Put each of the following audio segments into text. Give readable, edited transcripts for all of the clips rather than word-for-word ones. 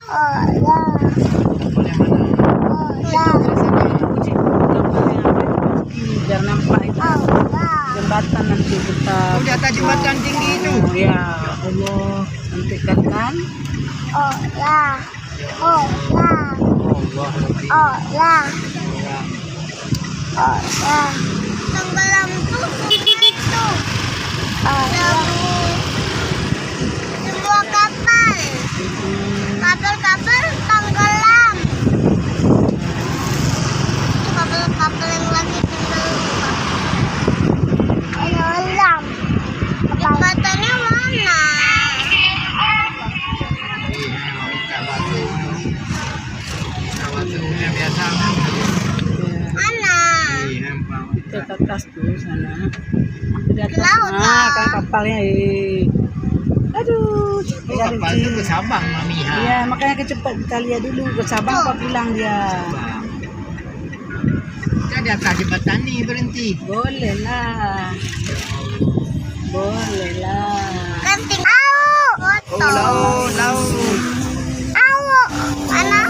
Oh ya. Oh ya. Biar nampak itu Oh ya. jembatan nanti kita. Di atas jembatan tinggi itu. Ya Allah, cantikkan kan? Oh ya. Oh ya. Allah. Oh ya. Oh ya. Tenggelam tuh itu. Oh ya. Semua kapal. Kapal-kapal tenggelam. Kapal-kapal yang lagi tenggelam. Tenggelam. Jembatannya mana? Kawatunya biasa. Mana? Ke atas tuh sana. Di atas Laut sana lah. kan kapalnya. Aduh, Oh, kapal itu ke Sabang, Mami. iya makanya kecepat kita lihat dulu ke Sabang apa bilang dia. Kita di atas jembatan nih berhenti. Boleh lah. Boleh lah. Kanting. Au. Oh, laut, laut. Au. Mana?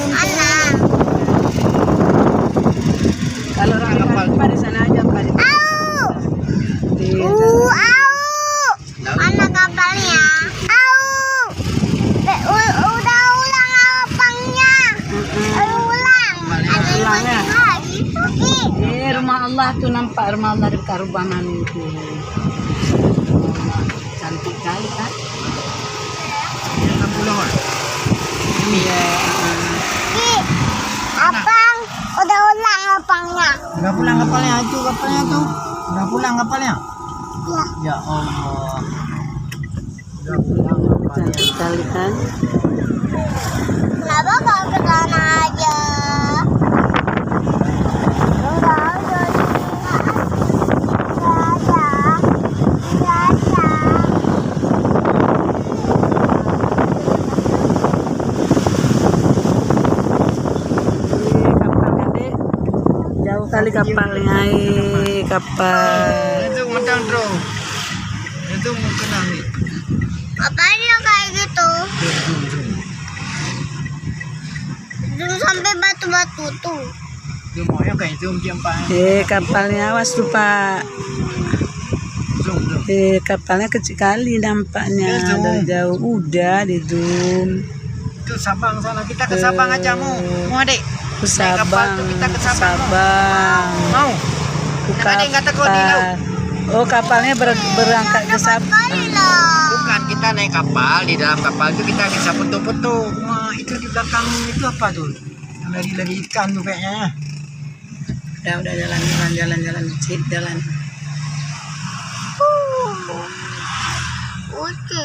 Mana? Kalau orang kapal di sana aja Pak. Au. Di Au. Laut. Mana kapalnya? Au. Udah ulang apangnya. Ulang. Ada yang Ulangnya. penting lagi. Rumah Allah tuh nampak rumah Allah di Karubanan itu. Cantik kali kan? Yang pulau. Iya. Apang. Udah ulang apangnya. Udah pulang kapalnya tuh, kapalnya tuh. Udah pulang kapalnya. Ya. Ya Allah. Udah pulang kapalnya. Cantik kali kan? Kenapa gak ke sana aja? Udah aja. Kapalnya dek. Jauh kali kapalnya. Kapal. Itu mentang bro. Itu mau kena nih. Apanya kayak gitu? Zoom sampai batu-batu tuh. Zoom mau yang kayak zoom jempang. Kapalnya awas tuh Pak. Zoom, zoom. Kapalnya kecil kali nampaknya Ya, zoom. dari jauh. Udah di zoom. Itu Sabang sana. Kita ke Sabang aja mau. Mau adik. Ke Naik kapal Sabang. tuh kita ke Ke Sabang. Sabang. Mau. Ke Ada yang kata kau di laut. Oh kapalnya berangkat ke Sabang. Kali lah. Bukan, kita naik kapal. Di dalam kapal itu kita bisa foto-foto. Wah, itu di belakang itu apa tuh? Yang lari-lari ikan tuh kayaknya. Udah jalan. Cip jalan. Oke.